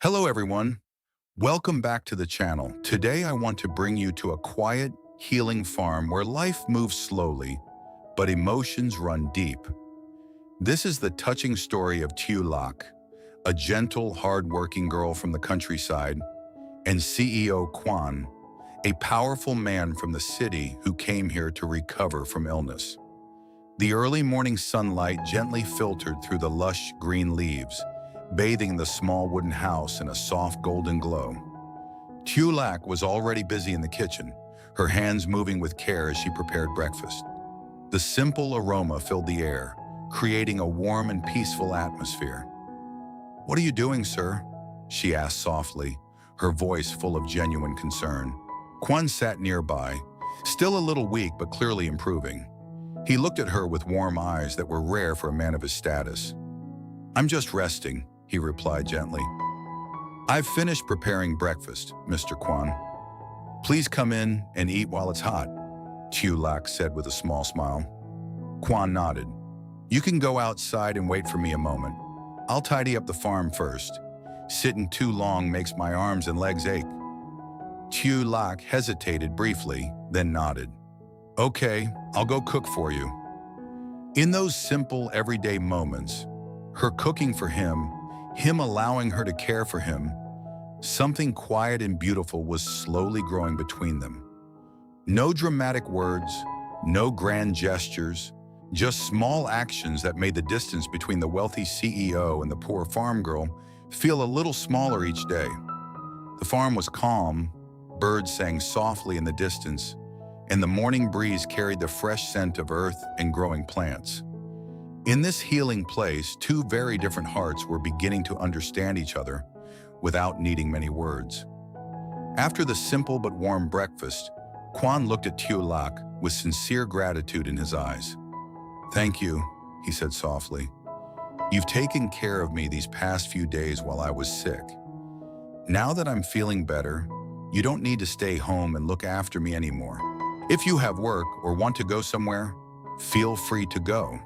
Hello everyone, welcome back to the channel. Today I want to bring you to a quiet, healing farm where life moves slowly, but emotions run deep. This is the touching story of Tieu Lac, a gentle, hard-working girl from the countryside, and CEO Quan, a powerful man from the city who came here to recover from illness. The early morning sunlight gently filtered through the lush green leaves, bathing the small wooden house in a soft golden glow. Tieu Lac was already busy in the kitchen, her hands moving with care as she prepared breakfast. The simple aroma filled the air, creating a warm and peaceful atmosphere. "What are you doing, sir?" she asked softly, her voice full of genuine concern. Quan sat nearby, still a little weak but clearly improving. He looked at her with warm eyes that were rare for a man of his status. "I'm just resting," he replied gently. "I've finished preparing breakfast, Mr. Quan. Please come in and eat while it's hot," Tieu Lac said with a small smile. Quan nodded. "You can go outside and wait for me a moment. I'll tidy up the farm first. Sitting too long makes my arms and legs ache." Tieu Lac hesitated briefly, then nodded. "Okay, I'll go cook for you." In those simple, everyday moments, her cooking for him allowing her to care for him, something quiet and beautiful was slowly growing between them. No dramatic words, no grand gestures, just small actions that made the distance between the wealthy CEO and the poor farm girl feel a little smaller each day. The farm was calm, birds sang softly in the distance, and the morning breeze carried the fresh scent of earth and growing plants. In this healing place, two very different hearts were beginning to understand each other without needing many words. After the simple but warm breakfast, Quan looked at Tieu Lac with sincere gratitude in his eyes. "Thank you," he said softly. "You've taken care of me these past few days while I was sick. Now that I'm feeling better, you don't need to stay home and look after me anymore. If you have work or want to go somewhere, feel free to go."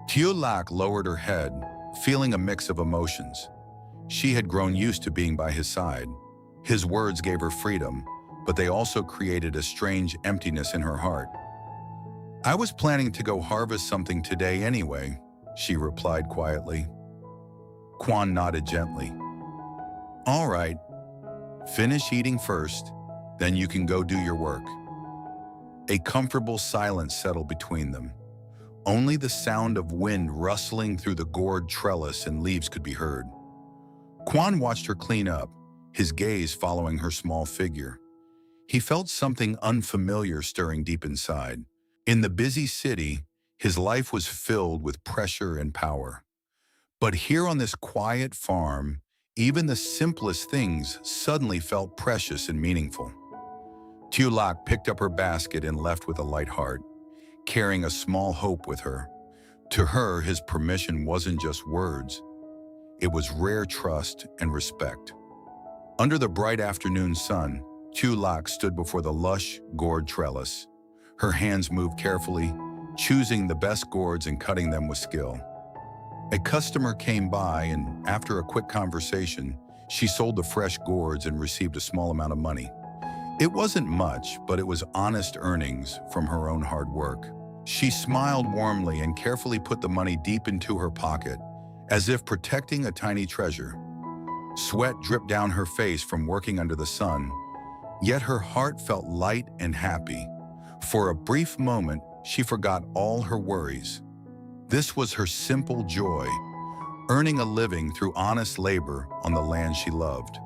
Tieu Lac lowered her head, feeling a mix of emotions. She had grown used to being by his side. His words gave her freedom, but they also created a strange emptiness in her heart. "I was planning to go harvest something today anyway," she replied quietly. Quan nodded gently. "All right, finish eating first, then you can go do your work." A comfortable silence settled between them. Only the sound of wind rustling through the gourd trellis and leaves could be heard. Quan watched her clean up, his gaze following her small figure. He felt something unfamiliar stirring deep inside. In the busy city, his life was filled with pressure and power. But here on this quiet farm, even the simplest things suddenly felt precious and meaningful. Tieu Lac picked up her basket and left with a light heart, carrying a small hope with her. To her, his permission wasn't just words. It was rare trust and respect. Under the bright afternoon sun, Tieu Lac stood before the lush gourd trellis. Her hands moved carefully, choosing the best gourds and cutting them with skill. A customer came by, and after a quick conversation, she sold the fresh gourds and received a small amount of money. It wasn't much, but it was honest earnings from her own hard work. She smiled warmly and carefully put the money deep into her pocket, as if protecting a tiny treasure. Sweat dripped down her face from working under the sun, yet her heart felt light and happy. For a brief moment, she forgot all her worries. This was her simple joy, earning a living through honest labor on the land she loved.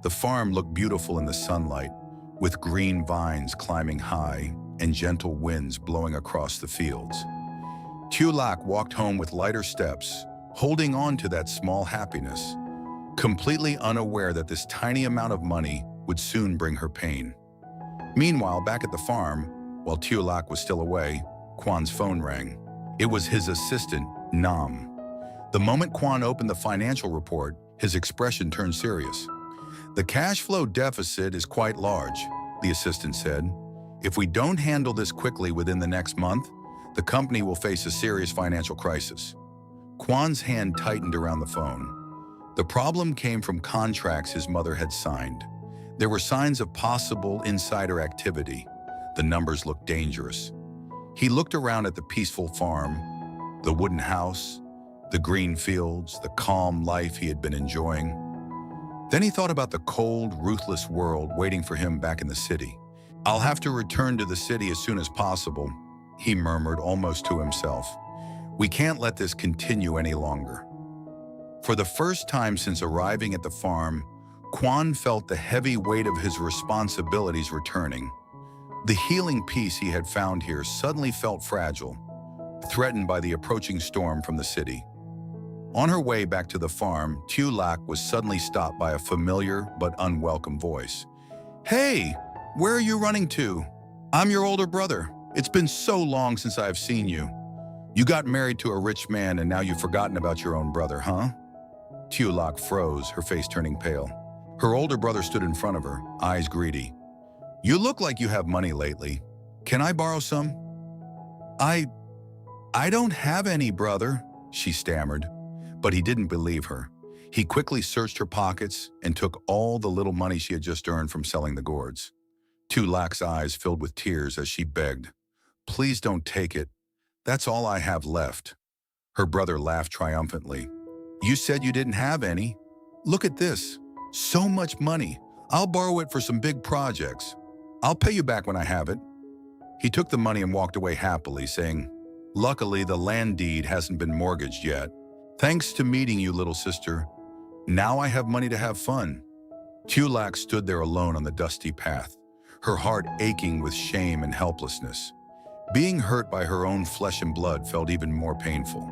The farm looked beautiful in the sunlight, with green vines climbing high and gentle winds blowing across the fields. Tieu Lac walked home with lighter steps, holding on to that small happiness, completely unaware that this tiny amount of money would soon bring her pain. Meanwhile, back at the farm, while Tieu Lac was still away, Quan's phone rang. It was his assistant, Nam. The moment Quan opened the financial report, his expression turned serious. "The cash flow deficit is quite large," the assistant said. "If we don't handle this quickly within the next month, the company will face a serious financial crisis." Quan's hand tightened around the phone. The problem came from contracts his mother had signed. There were signs of possible insider activity. The numbers looked dangerous. He looked around at the peaceful farm, the wooden house, the green fields, the calm life he had been enjoying. Then he thought about the cold, ruthless world waiting for him back in the city. "I'll have to return to the city as soon as possible," he murmured almost to himself. "We can't let this continue any longer." For the first time since arriving at the farm, Quan felt the heavy weight of his responsibilities returning. The healing peace he had found here suddenly felt fragile, threatened by the approaching storm from the city. On her way back to the farm, Tieu Lac was suddenly stopped by a familiar but unwelcome voice. "Hey, where are you running to? I'm your older brother. It's been so long since I've seen you. You got married to a rich man and now you've forgotten about your own brother, huh?" Tieu Lac froze, her face turning pale. Her older brother stood in front of her, eyes greedy. "You look like you have money lately. Can I borrow some?" I don't have any, brother," she stammered. But he didn't believe her. He quickly searched her pockets and took all the little money she had just earned from selling the gourds. Tieu Lac's eyes filled with tears as she begged, "Please don't take it. That's all I have left." Her brother laughed triumphantly. "You said you didn't have any. Look at this. So much money. I'll borrow it for some big projects. I'll pay you back when I have it." He took the money and walked away happily, saying, "Luckily, the land deed hasn't been mortgaged yet. Thanks to meeting you, little sister. Now I have money to have fun." Tieu Lac stood there alone on the dusty path, her heart aching with shame and helplessness. Being hurt by her own flesh and blood felt even more painful.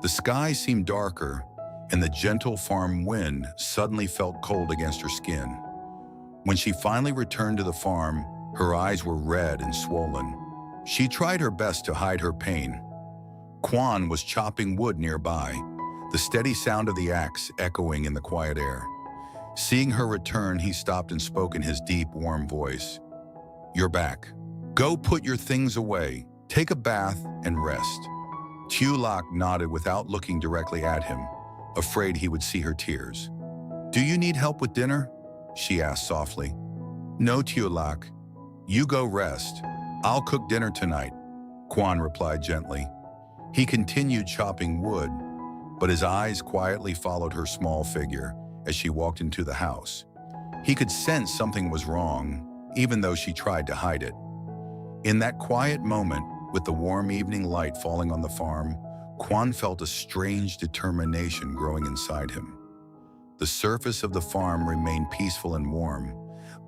The sky seemed darker, and the gentle farm wind suddenly felt cold against her skin. When she finally returned to the farm, her eyes were red and swollen. She tried her best to hide her pain. Quan was chopping wood nearby, the steady sound of the axe echoing in the quiet air. Seeing her return, he stopped and spoke in his deep, warm voice. "You're back. Go put your things away, take a bath, and rest." Tieu Lac nodded without looking directly at him, afraid he would see her tears. "Do you need help with dinner?" she asked softly. "No, Tieu Lac. You go rest. I'll cook dinner tonight," Quan replied gently. He continued chopping wood, but his eyes quietly followed her small figure as she walked into the house. He could sense something was wrong, even though she tried to hide it. In that quiet moment, with the warm evening light falling on the farm, Quan felt a strange determination growing inside him. The surface of the farm remained peaceful and warm,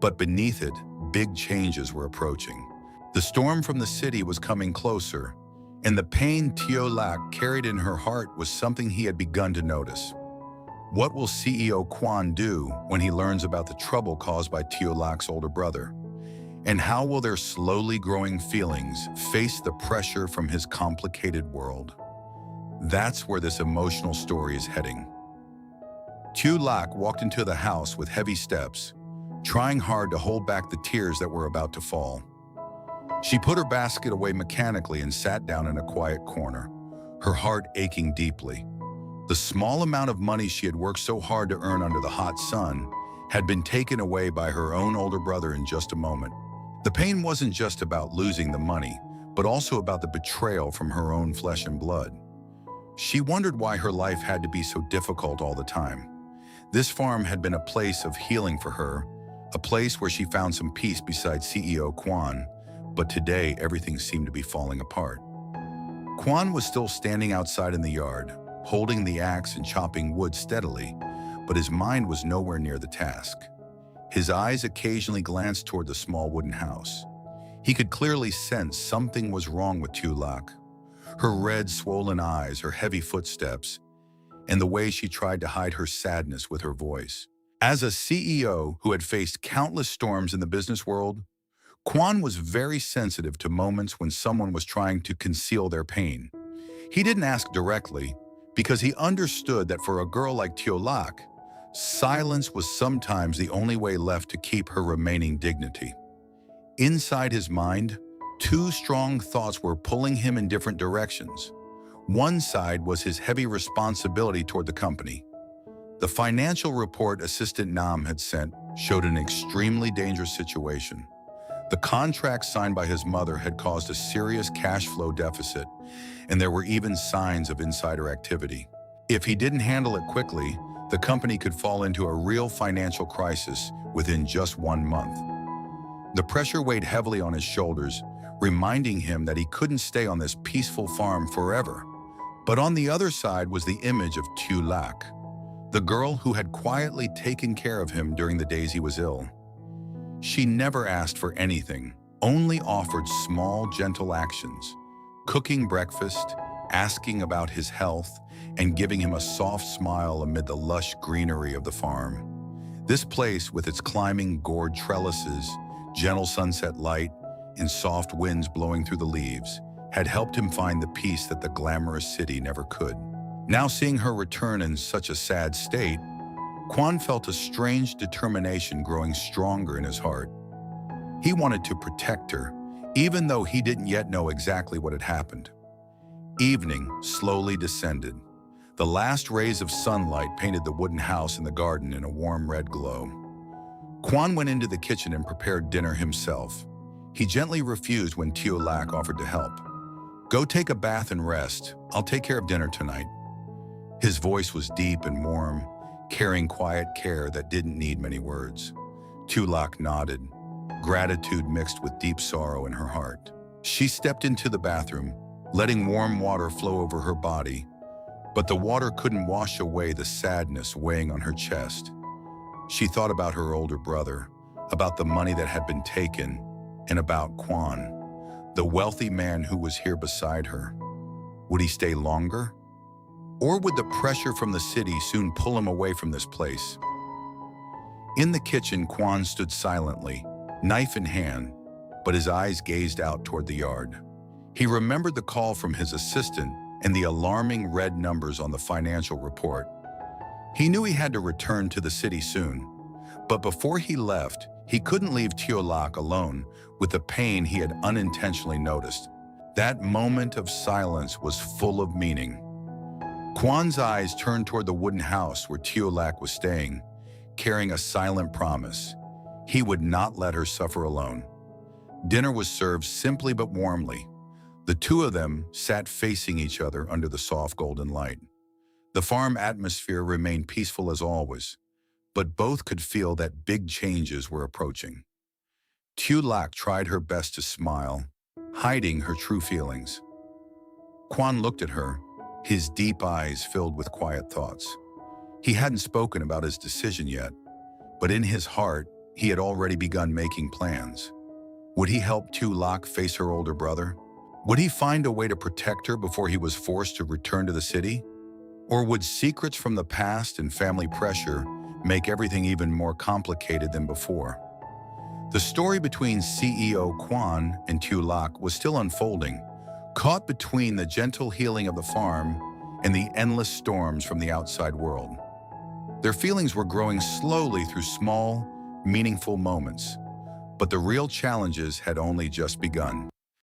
but beneath it, big changes were approaching. The storm from the city was coming closer, and the pain Tieu Lac carried in her heart was something he had begun to notice. What will CEO Quan do when he learns about the trouble caused by Tieu Lac's older brother? And how will their slowly growing feelings face the pressure from his complicated world? That's where this emotional story is heading. Tieu Lac walked into the house with heavy steps, trying hard to hold back the tears that were about to fall. She put her basket away mechanically and sat down in a quiet corner, her heart aching deeply. The small amount of money she had worked so hard to earn under the hot sun had been taken away by her own older brother in just a moment. The pain wasn't just about losing the money, but also about the betrayal from her own flesh and blood. She wondered why her life had to be so difficult all the time. This farm had been a place of healing for her, a place where she found some peace beside CEO Quan, but today everything seemed to be falling apart. Quan was still standing outside in the yard, holding the axe and chopping wood steadily, but his mind was nowhere near the task. His eyes occasionally glanced toward the small wooden house. He could clearly sense something was wrong with Tieu Lac. Her red, swollen eyes, her heavy footsteps, and the way she tried to hide her sadness with her voice. As a CEO who had faced countless storms in the business world, Quan was very sensitive to moments when someone was trying to conceal their pain. He didn't ask directly because he understood that for a girl like Tieu Lac, silence was sometimes the only way left to keep her remaining dignity. Inside his mind, two strong thoughts were pulling him in different directions. One side was his heavy responsibility toward the company. The financial report Assistant Nam had sent showed an extremely dangerous situation. The contract signed by his mother had caused a serious cash flow deficit, and there were even signs of insider activity. If he didn't handle it quickly, the company could fall into a real financial crisis within just 1 month. The pressure weighed heavily on his shoulders, reminding him that he couldn't stay on this peaceful farm forever. But on the other side was the image of Tieu Lac, the girl who had quietly taken care of him during the days he was ill. She never asked for anything, only offered small, gentle actions, cooking breakfast, asking about his health, and giving him a soft smile amid the lush greenery of the farm. This place, with its climbing gourd trellises, gentle sunset light, and soft winds blowing through the leaves, had helped him find the peace that the glamorous city never could. Now seeing her return in such a sad state, Quan felt a strange determination growing stronger in his heart. He wanted to protect her, even though he didn't yet know exactly what had happened. Evening slowly descended. The last rays of sunlight painted the wooden house in the garden in a warm red glow. Quan went into the kitchen and prepared dinner himself. He gently refused when Tieu Lac offered to help. "Go take a bath and rest. I'll take care of dinner tonight." His voice was deep and warm, carrying quiet care that didn't need many words. Tieu Lac nodded, gratitude mixed with deep sorrow in her heart. She stepped into the bathroom, letting warm water flow over her body, but the water couldn't wash away the sadness weighing on her chest. She thought about her older brother, about the money that had been taken, and about Quan, the wealthy man who was here beside her. Would he stay longer? Or would the pressure from the city soon pull him away from this place? In the kitchen, Quan stood silently, knife in hand, but his eyes gazed out toward the yard. He remembered the call from his assistant and the alarming red numbers on the financial report. He knew he had to return to the city soon, but before he left, he couldn't leave Tieu Lac alone with the pain he had unintentionally noticed. That moment of silence was full of meaning. Quan's eyes turned toward the wooden house where Tieu Lac was staying, carrying a silent promise. He would not let her suffer alone. Dinner was served simply but warmly. The two of them sat facing each other under the soft golden light. The farm atmosphere remained peaceful as always, but both could feel that big changes were approaching. Tieu Lac tried her best to smile, hiding her true feelings. Quan looked at her, his deep eyes filled with quiet thoughts. He hadn't spoken about his decision yet, but in his heart, he had already begun making plans. Would he help Tieu Lac face her older brother? Would he find a way to protect her before he was forced to return to the city? Or would secrets from the past and family pressure make everything even more complicated than before? The story between CEO Quan and Tieu Lac was still unfolding, caught between the gentle healing of the farm and the endless storms from the outside world. Their feelings were growing slowly through small, meaningful moments, but the real challenges had only just begun.